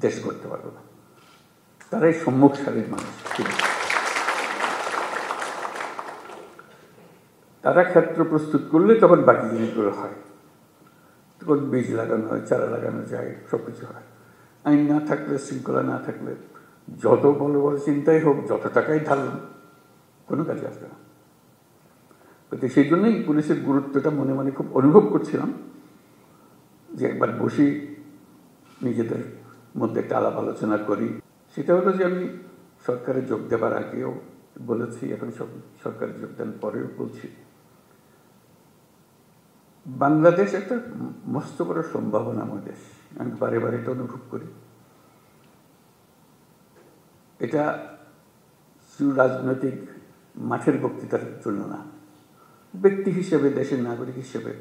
দেশ গড়তে পারবে না। তারাই সম্মুখ সারির মানুষ। তারা ক্ষেত্র প্রস্তুত করলে তখন বাকি জিনিসগুলো হয়, তখন বীজ লাগানো হয়, চারা লাগানো যায়, সব কিছু হয়। আইন না থাকলে, শৃঙ্খলা না থাকলে যত বড় বড় চিন্তাই হোক, যত টাকাই ঢালুন, কোনো কাজে আসবে না। কিন্তু সেই জন্যই পুলিশের গুরুত্বটা মনে মনে খুব অনুভব করছিলাম, যে একবার বসি নিজেদের মধ্যে একটা আলাপ আলোচনা করি। সেটা হলো যে আমি সরকারে যোগ দেবার আগেও বলেছি, এখন সরকারে যোগদান পরেও বলছি, বাংলাদেশ একটা মস্ত বড় সম্ভাবনাময় দেশ। আমি বারে বারে এটা অনুভব করি। এটা শুধু রাজনৈতিক মাঠের বক্তৃতার জন্য না, ব্যক্তি হিসেবে, দেশের নাগরিক হিসেবে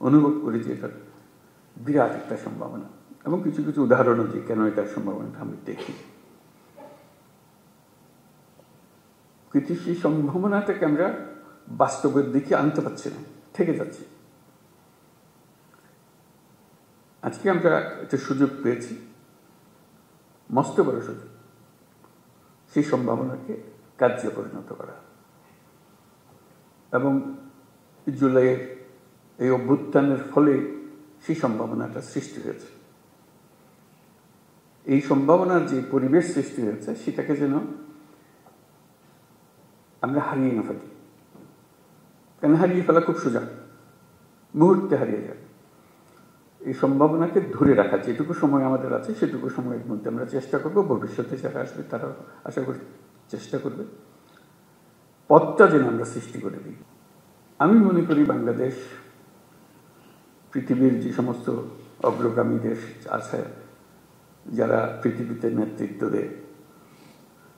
অনুভব করি যে এটা বিরাট একটা সম্ভাবনা। এবং কিছু কিছু উদাহরণও দিই কেন এটার সম্ভাবনাটা আমি দেখি। কিন্তু সেই সম্ভাবনাটাকে আমরা বাস্তবের দিকে আনতে পারছি না, থেকে যাচ্ছি। আজকে আমরা একটা সুযোগ পেয়েছি, মস্ত বড় সুযোগ, সেই সম্ভাবনাকে কার্যে পরিণত করা। এবং জুলাইয়ের এই অভ্যুত্থানের ফলে সেই সম্ভাবনাটা সৃষ্টি হয়েছে। এই সম্ভাবনার যে পরিবেশ সৃষ্টি হয়েছে, সেটাকে যেন আমরা হারিয়ে না ফেলি। কেন হারিয়ে ফেলা খুব সোজা, মুহূর্তে হারিয়ে যায়। এই সম্ভাবনাকে ধরে রাখা, যেটুকু সময় আমাদের আছে সেটুকু সময়ের মধ্যে আমরা চেষ্টা করব, ভবিষ্যতে যারা আসবে তারা আশা করি চেষ্টা করবে, পথটা যেন আমরা সৃষ্টি করে দিই। আমি মনে করি বাংলাদেশ পৃথিবীর যে সমস্ত অগ্রগামী দেশ আছে, যারা পৃথিবীতে নেতৃত্ব দেয়,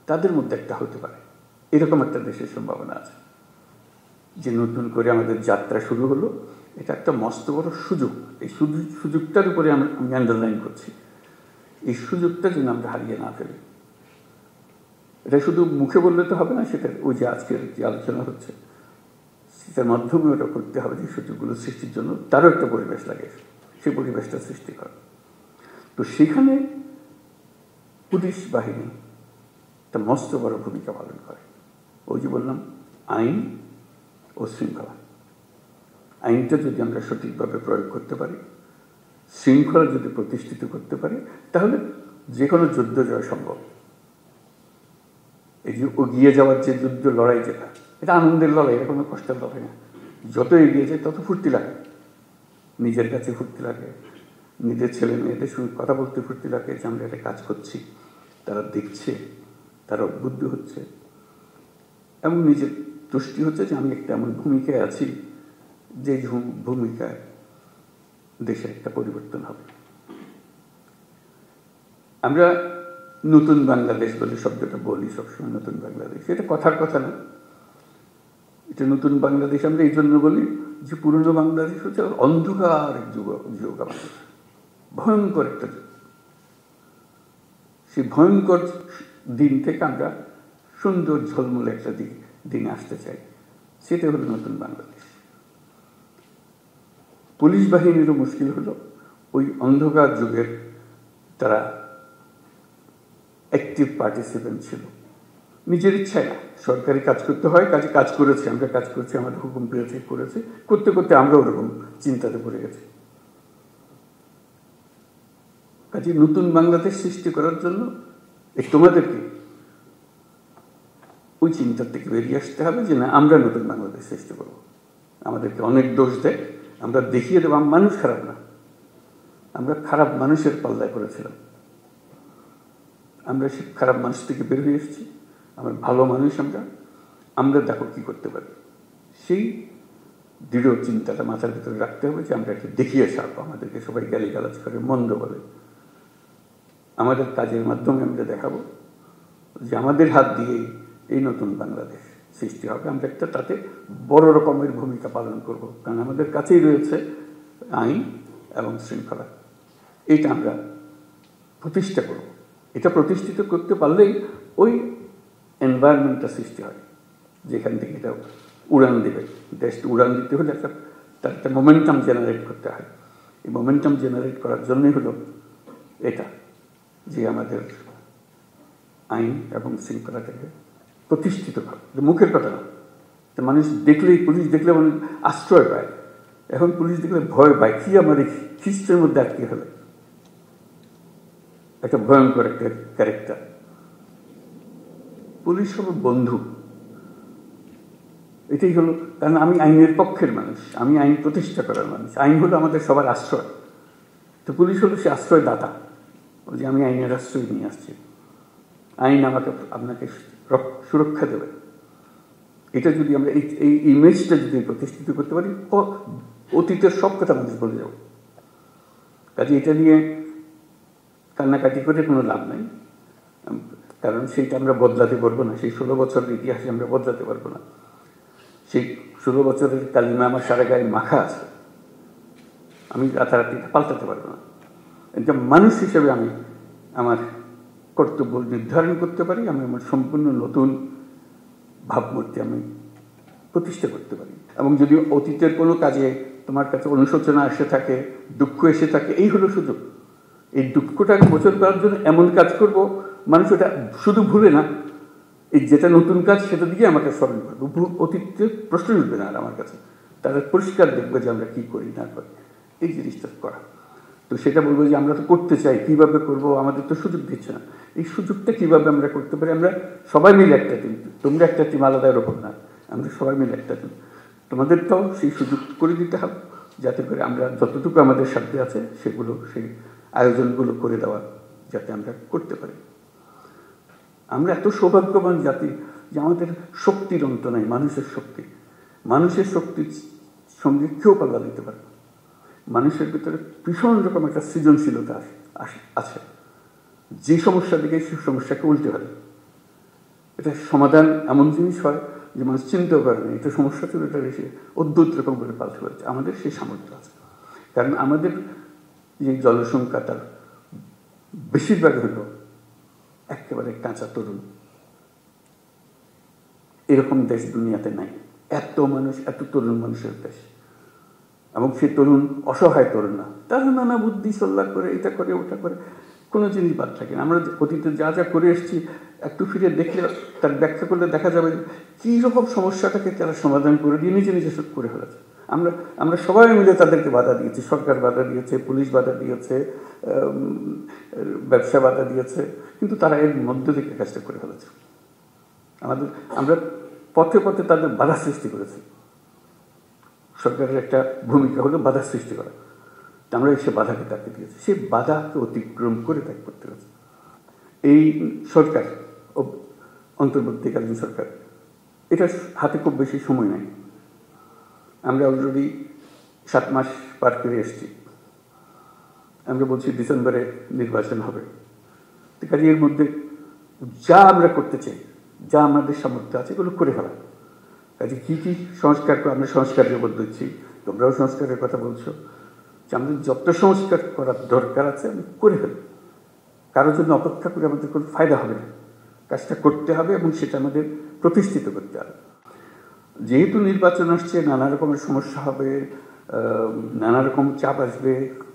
তাদের মধ্যে একটা হতে পারে। এরকম একটা দেশের সম্ভাবনা আছে, যে নতুন করে আমাদের যাত্রা শুরু হলো। এটা একটা মস্ত বড় সুযোগ। এই সুযোগটার উপরে আমি আন্ডারলাইন করছি, এই সুযোগটা যেন আমরা হারিয়ে না ফেলি। এটা শুধু মুখে বললে তো হবে না, সেটা ওই যে আজকের যে আলোচনা হচ্ছে সেটার মাধ্যমে ওটা করতে হবে। যে সুযোগগুলো সৃষ্টির জন্য তারও একটা পরিবেশ লাগে, সেই পরিবেশটা সৃষ্টি করা। তো সেখানে পুলিশ বাহিনী একটা মস্ত বড় ভূমিকা পালন করে। ওই যে বললাম, আইন ও শৃঙ্খলা। আইনটা যদি আমরা সঠিকভাবে প্রয়োগ করতে পারি, শৃঙ্খলা যদি প্রতিষ্ঠিত করতে পারি, তাহলে যে কোনো যুদ্ধ জয় সম্ভব। এই যে এগিয়ে যাওয়ার যে যুদ্ধ লড়াই, যেটা এটা আনন্দের লড়াই, এটা কোনো কষ্টের লড়াই না। যত এগিয়ে যায় তত ফুর্তি লাগে, নিজের কাছে ফুর্তি লাগে, নিজের ছেলে মেয়েদের সঙ্গে কথা বলতে ফুর্তি লাগে যে আমরা একটা কাজ করছি, তারা দেখছে, তারা উদ্বুদ্ধ হচ্ছে, এবং নিজের তুষ্টি হচ্ছে যে আমি একটা এমন ভূমিকায় আছি যে ভূমিকায় দেশে একটা পরিবর্তন হবে। আমরা নতুন বাংলাদেশ বলে শব্দটা বলি সবসময়, নতুন বাংলাদেশ, এটা কথার কথা না। এটা নতুন বাংলাদেশ আমরা এই জন্য বলি যে পুরনো বাংলাদেশ হচ্ছে অন্ধকার এক যুগ, আমাদের ভয়ঙ্কর একটা যুগ। সেই ভয়ঙ্কর দিন থেকে আমরা সুন্দর ঝলমলে একটা দিনে আসতে চাই, সেটা হলো নতুন বাংলাদেশ। পুলিশ বাহিনীরও মুশকিল হলো ওই অন্ধকার যুগের তারা অ্যাক্টিভ পার্টিসিপেন্ট ছিল, নিজের ইচ্ছায় না, সরকারি কাজ করতে হয়, কাজ করেছে, আমরা কাজ করছি, আমাদের হুকুম পেয়েছে, করেছে, করতে করতে আমরা ওরকম চিন্তাতে পড়ে গেছি। কাজে নতুন বাংলাদেশ সৃষ্টি করার জন্য তোমাদেরকে ওই চিন্তার থেকে বেরিয়ে আসতে হবে যে না, আমরা নতুন বাংলাদেশ সৃষ্টি করব। আমাদেরকে অনেক দোষ দেয়, আমরা দেখিয়ে দেবো মানুষ খারাপ না, আমরা খারাপ মানুষের পাল্লায় পড়েছিলাম, আমরা সে খারাপ মানুষ থেকে বের হয়ে এসেছি, আমরা ভালো মানুষ, আমরা দেখো কি করতে পারি। সেই দৃঢ় চিন্তাটা মাথার ভিতরে রাখতে হবে যে আমরা একটু দেখিয়ে ছাড়বো। আমাদেরকে সবাই গালিগালাজ করে, মন্দ বলে, আমাদের কাজের মাধ্যমে আমরা দেখাবো যে আমাদের হাত দিয়েই এই নতুন বাংলাদেশ সৃষ্টি হবে। আমরা একটা তাতে বড় রকমের ভূমিকা পালন করব, কারণ আমাদের কাছেই রয়েছে আইন এবং শৃঙ্খলা। এইটা আমরা প্রতিষ্ঠা করব। এটা প্রতিষ্ঠিত করতে পারলেই ওই এনভায়রনমেন্টটা সৃষ্টি হয় যেখান থেকে এটা উড়ান দেবে। দেশটা উড়ান দিতে হলে তার একটা মোমেন্টাম জেনারেট করতে হয়। এই মোমেন্টাম জেনারেট করার জন্যই হলো এটা যে আমাদের আইন এবং শৃঙ্খলাটাকে প্রতিষ্ঠিত করে, মুখের কথা না। মানুষ দেখলেই, পুলিশ দেখলে মানুষ আশ্রয় পায়, এখন পুলিশ দেখলে ভয় পায়, কি আমার খ্রিস্টের মধ্যে আটকে ফেলে, একটা ভয়ঙ্কর একটা ক্যারেক্টার। পুলিশ হলো বন্ধু, এটাই হলো, কারণ আমি আইনের পক্ষের মানুষ, আমি আইন প্রতিষ্ঠা করার মানুষ, আইন হলো আমাদের সবার আশ্রয়। তো পুলিশ হলো সে আশ্রয়দাতা, যে আমি আইনের আশ্রয় নিয়ে আসছি, আইন আমাকে আপনাকে সুরক্ষা দেবে। এটা যদি আমরা এই ইমেজটা যদি প্রতিষ্ঠিত করতে পারি, অতীতের সব কথা আমাদের বলে যাব। কাজে এটা নিয়ে কান্নাকাটি করে কোনো লাভ নাই, কারণ সেইটা আমরা বদলাতে পারবো না, সেই 16 বছরের ইতিহাসে আমরা বদলাতে পারবো না। সেই 16 বছরের কালিমা আমার সারা গায়ে মাখা আছে, আমি রাতারাতি পাল্টাতে পারবো না। এটা মানুষ হিসেবে আমি আমার কর্তব্য নির্ধারণ করতে পারি, আমি আমার সম্পূর্ণ নতুন ভাবমূর্তি আমি প্রতিষ্ঠা করতে পারি। এবং যদি অতীতের কোনো কাজে তোমার কাছে অনুশোচনা এসে থাকে, দুঃখ এসে থাকে, এই হলো সুযোগ। এই দুঃখটাকে মোচন করার জন্য এমন কাজ করব, মানুষ ওটা শুধু ভুলে না, এই যেটা নতুন কাজ সেটা দিকে আমাকে স্মরণ করবো, অতীতের প্রশ্ন উঠবে না আর আমার কাছে, তারা পরিষ্কার দেখবে যে আমরা কি করি না করি, এই জিনিসটা করা। তো সেটা বলবো যে আমরা তো করতে চাই, কিভাবে করব, আমাদের তো সুযোগ দিচ্ছে না। এই সুযোগটা কিভাবে আমরা করতে পারি, আমরা সবাই মিলে একটা টিম, তোমরা একটা টিম আলাদা এরকম না, আমরা সবাই মিলে একটা টিম, তোমাদেরটাও সেই সুযোগ করে দিতে হবে, যাতে করে আমরা যতটুকু আমাদের সাথে আছে সেগুলো, সেই আয়োজনগুলো করে দেওয়া যাতে আমরা করতে পারি। আমরা এত সৌভাগ্যবান জাতি যে আমাদের শক্তির অন্ত নাই, মানুষের শক্তি, মানুষের শক্তির সঙ্গে কেউ পাল্লা দিতে পারে। মানুষের ভিতরে ভীষণ রকম একটা সৃজনশীলতা আছে, যে সমস্যা দিকে সে সমস্যাকে উল্টে ফেলে। এটা সমাধান এমন জিনিস হয় যে মানুষ চিন্তাও করে না, এটা সমস্যা ছিল, এটা এসে অদ্ভুত রকম করে পাল্টে ফেলছে। আমাদের সেই সামর্থ্য আছে, কারণ আমাদের যে জনসংখ্যা তার বেশিরভাগ হলো একেবারে কাঁচা তরুণ। এরকম দেশ দুনিয়াতে নাই, এত মানুষ, এত তরুণ মানুষের দেশ। এবং সে তরুণ অসহায় তরুণ না, তারা নানা বুদ্ধি সল্লা করে, এটা করে ওটা করে, কোনো জিনিস বাদ থাকে না। আমরা অতীতে যা যা করে এসেছি একটু ফিরে দেখলে, তার ব্যাখ্যা করলে দেখা যাবে কী রকম সমস্যাটাকে তারা সমাধান করে দিয়ে নিজে নিজে করে ফেলেছে। আমরা সবাই মিলে তাদেরকে বাধা দিয়েছি, সরকার বাধা দিয়েছে, পুলিশ বাধা দিয়েছে, ব্যবসা বাধা দিয়েছে, কিন্তু তারা এর মধ্য থেকে কাজটা করে ফেলেছে। আমরা পথে পথে তাদের বাধা সৃষ্টি করেছি। সরকারের একটা ভূমিকা হলো বাধা সৃষ্টি করা, আমরা সে বাধাকে তাকে দিয়েছি, সেই বাধাকে অতিক্রম করে তাকে করতে হয়েছে। এই সরকার, অন্তর্বর্তীকালীন সরকার, এটা হাতে খুব বেশি সময় নাই, আমরা অলরেডি 7 মাস পার করে এসেছি। আমরা বলছি ডিসেম্বরে নির্বাচন হবে, কাজে এর মধ্যে যা আমরা করতে চাই, যা আমাদের সামর্থ্য আছে এগুলো করে ফেলা। কাজে কী কী সংস্কার, আমরা সংস্কারের উপর দিচ্ছি, তোমরাও সংস্কারের কথা বলছো, যে আমাদের যত সংস্কার করার দরকার আছে আমি করে ফেলি। কারোর জন্য অপেক্ষা করে আমাদের কোনো ফায়দা হবে না, কাজটা করতে হবে এবং সেটা আমাদের প্রতিষ্ঠিত করতে হবে। যেহেতু নির্বাচন আসছে, নানা রকমের সমস্যা হবে, নানা রকম চাপ আসবে,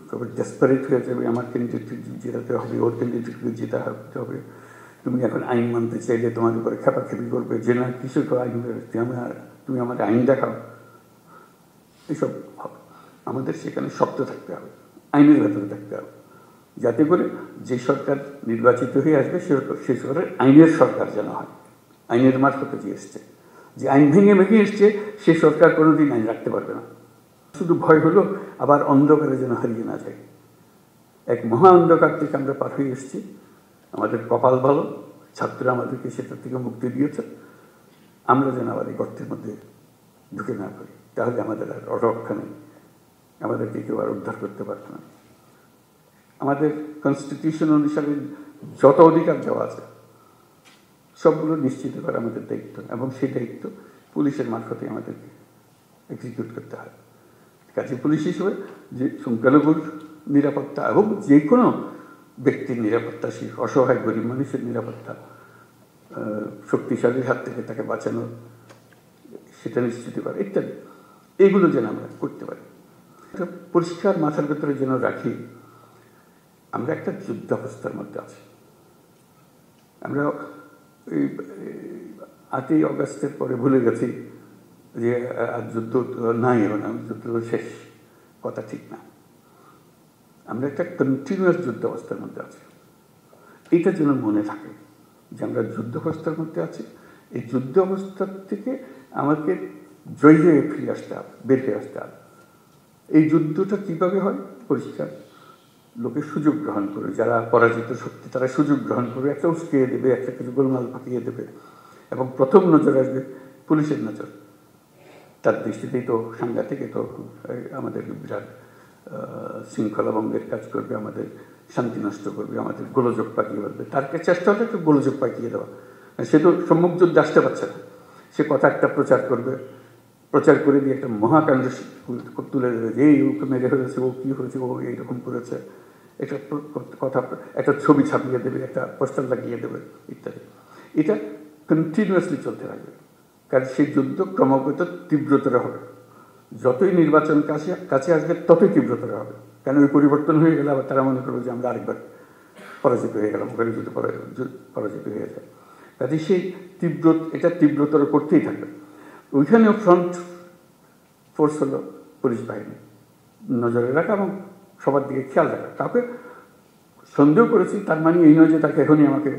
তবে ডেসপারেট হয়ে যাবে, আমার ক্যান্ডিডেটকে জেতাতে হবে, ওর ক্যান্ডিডেটকে জেতাতে হবে। তুমি এখন আইন মানতে চাইলে তোমার উপরে খেপাখেপি করবে, যে না কিসের আইন, তুমি আমার আইন দেখাও, এসব হবে। আমাদের সেখানে শক্ত থাকতে হবে, আইনের ভেতরে থাকতে হবে, যাতে করে যে সরকার নির্বাচিত হয়ে আসবে সে সরকারের আইনের সরকার যেন হয়, আইনের মারফতে যে এসছে, যে আইন ভেঙে ভেঙে এসছে সে সরকার কোনোদিন আইন রাখতে পারবে না। শুধু ভয় হলো আবার অন্ধকারে যেন হারিয়ে না যায়। এক মহা অন্ধকার থেকে আমরা পার হয়ে এসেছি, আমাদের কপাল ভালো, ছাত্ররা আমাদেরকে সেটার থেকে মুক্তি দিয়েছে। আমরা যেন আবার এই গর্তের মধ্যে ঢুকে না পারি, তাহলে আমাদের আর রক্ষা নেই, আমাদেরকে কেউ আর উদ্ধার করতে পারবে না। আমাদের কনস্টিটিউশন অনুসারে যত অধিকার দেওয়া আছে সবগুলো নিশ্চিত করা আমাদের দায়িত্ব, এবং সেই দায়িত্ব পুলিশের মারফতে আমাদেরকে এক্সিকিউট করতে হয়। কাজে পুলিশ হিসেবে যে সংখ্যালঘুর নিরাপত্তা এবং যে কোনো ব্যক্তির নিরাপত্তা, সেই অসহায় গরিব মানুষের নিরাপত্তা, শক্তিশালীর হাত থেকে তাকে বাঁচানো, সেটা নিশ্চিত করা ইত্যাদি, এগুলো যেন আমরা করতে পারি। পরিষ্কার মাথার ভেতরে যেন রাখি, আমরা একটা যুদ্ধাবস্থার মধ্যে আছি। আমরা এই 8ই অগাস্টের পরে ভুলে গেছি যে আর যুদ্ধ নাই, এখন যুদ্ধ শেষ, কথা ঠিক না। আমরা একটা কন্টিনিউয়াস যুদ্ধাবস্থার মধ্যে আছি। এটা যেন মনে থাকে যে আমরা যুদ্ধাবস্থার মধ্যে আছি। এই যুদ্ধ অবস্থার থেকে আমাকে জয় হয়ে ফিরে আসতে হবে, বের হয়ে আসতে হবে। এই যুদ্ধটা কিভাবে হয়? পরিষ্কার, লোকে সুযোগ গ্রহণ করে, যারা পরাজিত শক্তি তারা সুযোগ গ্রহণ করে একটা উস্কিয়ে দেবে, একটা কিছু গোলমাল পাকিয়ে দেবে, এবং প্রথম নজর আসবে পুলিশের নজর। তার দৃষ্টিতেই তো সাংঘাতিক, তো আমাদের বিরাট শৃঙ্খলা ভঙ্গের কাজ করবে, আমাদের শান্তি নষ্ট করবে, আমাদের গোলযোগ পাকিয়ে বলবে। তার চেষ্টা হলে একটু গোলযোগ পাকিয়ে দেওয়া। সে তো সম্মুখ যুদ্ধে আসতে পারছে না, সে কথা একটা প্রচার করবে, প্রচার করে দিয়ে একটা মহাকাণ্ড তুলে দেবে যে এই ওকে মেরে হয়েছে, ও কী হয়েছে, ও এইরকম করেছে, একটা কথা, একটা ছবি ছাপিয়ে দেবে, একটা পোস্টার লাগিয়ে দেবে ইত্যাদি। এটা কন্টিনিউয়াসলি চলতে থাকবে, কারণ সেই যুদ্ধ ক্রমাগত তীব্রতর হবে। যতই নির্বাচন কাছে আসবে ততই তীব্রতর হবে, কেন ওই পরিবর্তন হয়ে গেলে আবার তারা মনে করবে যে আমরা আরেকবার পরাজিত হয়ে গেলাম, ওখানে যুদ্ধ পরাজিত হয়ে যায়। কাজে সেই এটা তীব্রতর করতেই থাকবে। ওইখানেও ফ্রন্ট ফোর্স হলো পুলিশ বাহিনী, নজরে রাখা এবং সবার দিকে খেয়াল রাখা। কাউকে সন্দেহ করেছি তার মানে এই নয় যে তাকে এখনই আমাকে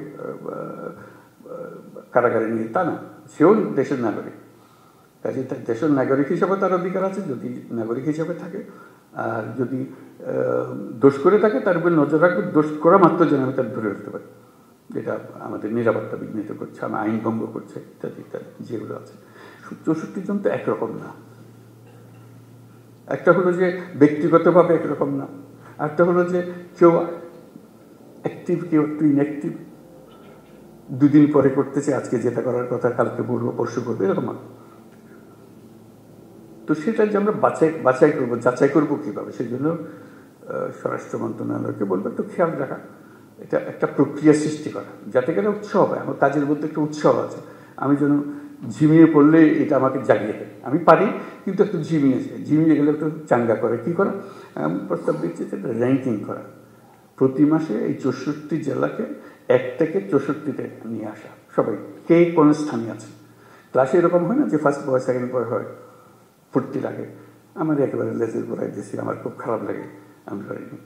কারাগারে নিয়ে, তা না। সেও দেশের নাগরিক, কাজে তার দেশের নাগরিক হিসাবে তার অধিকার আছে, যদি নাগরিক হিসাবে থাকে। আর যদি দোষ করে থাকে তার উপর নজর রাখবে, দোষ করা মাত্র যেন আমি তার ধরে রাখতে পারি, যেটা আমাদের নিরাপত্তা বিঘ্নিত করছে, আমার আইন ভঙ্গ করছে ইত্যাদি ইত্যাদি যেগুলো আছে। 64 জন তো একরকম না। একটা হলো যে ব্যক্তিগতভাবে একরকম না, একটা হলো যে কেউ অ্যাক্টিভ, কেউ একটু ইনঅ্যাক্টিভ, দুদিন পরে করতেছে, আজকে যেটা করার কথা কালকে পূর্ব পরশু করবে, এরকম। তো সেটা যে আমরা যাচাই করবো কীভাবে, সেই জন্য স্বরাষ্ট্র মন্ত্রণালয়কে বলবো একটু খেয়াল রাখা, এটা একটা প্রক্রিয়া সৃষ্টি করা, যাতে করে উৎসাহ হয়। আমার কাজের মধ্যে একটা উৎসাহ আছে, আমি যেন ঝিমিয়ে পড়লে এটা আমাকে জাগিয়ে দেয়। আমি পারি, কিন্তু একটু ঝিমিয়ে গেলে একটু চাঙ্গা করে। কী করা? আমি প্রস্তাব দিচ্ছি যে র্যাঙ্কিং করা, প্রতি মাসে এই 64 জেলাকে 1 থেকে 64-তে নিয়ে আসা, সবাই কে কোন স্থানে আছে। ক্লাসে এরকম হয় না যে ফার্স্ট বয় সেকেন্ড বয় হয়, ফুর্তি লাগে। আমার একেবারে লেজের গোড়ায় দিয়েছি, আমার খুব খারাপ লাগে, আমি পারিনি।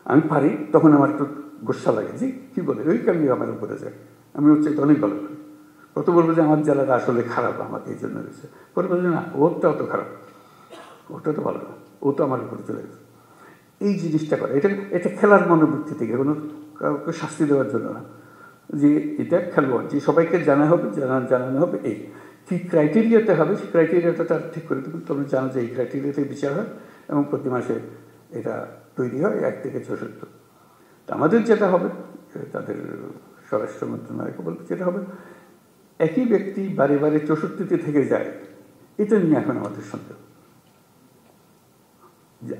আমি পারি, তখন আমার একটু গোসা লাগে যে কী বলে, ওই কারণে আমার উপরে যায়। আমি হচ্ছে অনেক ভালো করি, কত বলবো যে আমার জেলাটা আসলে খারাপ, আমাকে এই জন্য হয়েছে। পরে বলছে না, ওরটা অত খারাপ, ওটা তো ভালো না, ও তো আমার উপরে চলে গেছে। এই জিনিসটা করে, এটা খেলার মনোবৃত্তি থেকে, কোনো কাউকে শাস্তি দেওয়ার জন্য না, যে এটা খেলোয়াড়, যে সবাইকে জানানো হবে এই কী ক্রাইটেরিয়াতে হবে, সেই ক্রাইটেরিয়াটা তার ঠিক করে দেবেন। তোমরা জানো যে এই ক্রাইটেরিয়াতে বিচার হয় এবং প্রতি মাসে এটা তৈরি হয় 1 থেকে 64। তো আমাদের যেটা হবে, তাদের স্বরাষ্ট্র মন্ত্রণালয়কে বলবো, যেটা হবে একই ব্যক্তি বারে বারে 64-তে থেকে যায়, এটা নিয়ে এখন আমাদের সন্দেহ।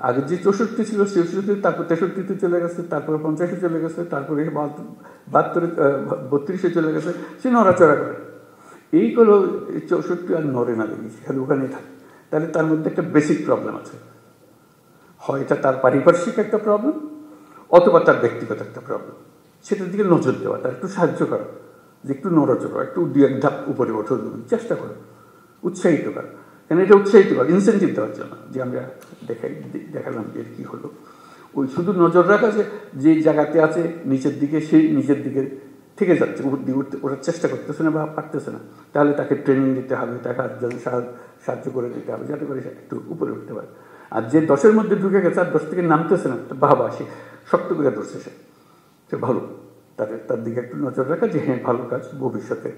আগে যে 64 ছিল 64, তারপর 63-তে চলে গেছে, তারপরে 50-এ চলে গেছে, তারপরে 32-এ চলে গেছে, সে নড়াচড়া করে। এইগুলো 64 আর নড়ে না, দেখি খালি ওখানেই থাকে। তাহলে তার মধ্যে একটা বেসিক প্রবলেম আছে, হয় এটা তার পারিপার্শ্বিক একটা প্রবলেম, অথবা তার ব্যক্তিগত একটা প্রবলেম। সেটার দিকে নজর দেওয়া, তার একটু সাহায্য করা, যে একটু নড়াচড়া, একটু 2-1 ধাপ উপরে ওঠো, চেষ্টা করো, উৎসাহিত করা। কেন এটা উৎসাহিত করা, ইনসেন্টিভ দেওয়ার জন্য, যে আমরা দেখালাম যে কী হলো। ওই শুধু নজর রাখা যে জায়গাতে আছে নিচের দিকে, সেই নিচের দিকে থেকে যাচ্ছে, উপর দিকে ওঠার চেষ্টা করতেছে না বা পারতেছে না, তাহলে তাকে ট্রেনিং দিতে হবে, তাকে সাহায্য করে দিতে হবে, যাতে করে সে একটু উপরে উঠতে পারে। আর যে 10-এর মধ্যে ঢুকে গেছে আর 10 থেকে নামতেছে না, বাবা সে শক্ত করে ধরছে, সে ভালো, তার দিকে একটু নজর রাখা, যে হ্যাঁ ভালো কাজ, ভবিষ্যতে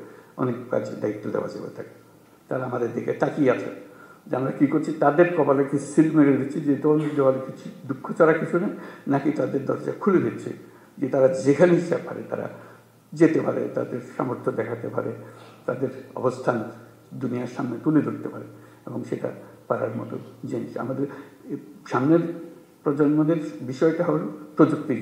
অনেক কাজ দায়িত্ব দেওয়া যাবে তাকে। তারা আমাদের দিকে তাকিয়ে আছে যে আমরা কী করছি, তাদের কপালে কি সিল মেরে দিচ্ছি যে দল দেওয়ালে কিছু দুঃখ ছাড়া কিছু নেই, নাকি তাদের দরজা খুলে দিচ্ছে যে তারা যেখানে ইচ্ছা পারে তারা যেতে পারে, তাদের সামর্থ্য দেখাতে পারে, তাদের অবস্থান দুনিয়ার সামনে তুলে ধরতে পারে, এবং সেটা পারার মতো জিনিস। আমাদের সামনের প্রজন্মদের বিষয়টা হল প্রযুক্তি।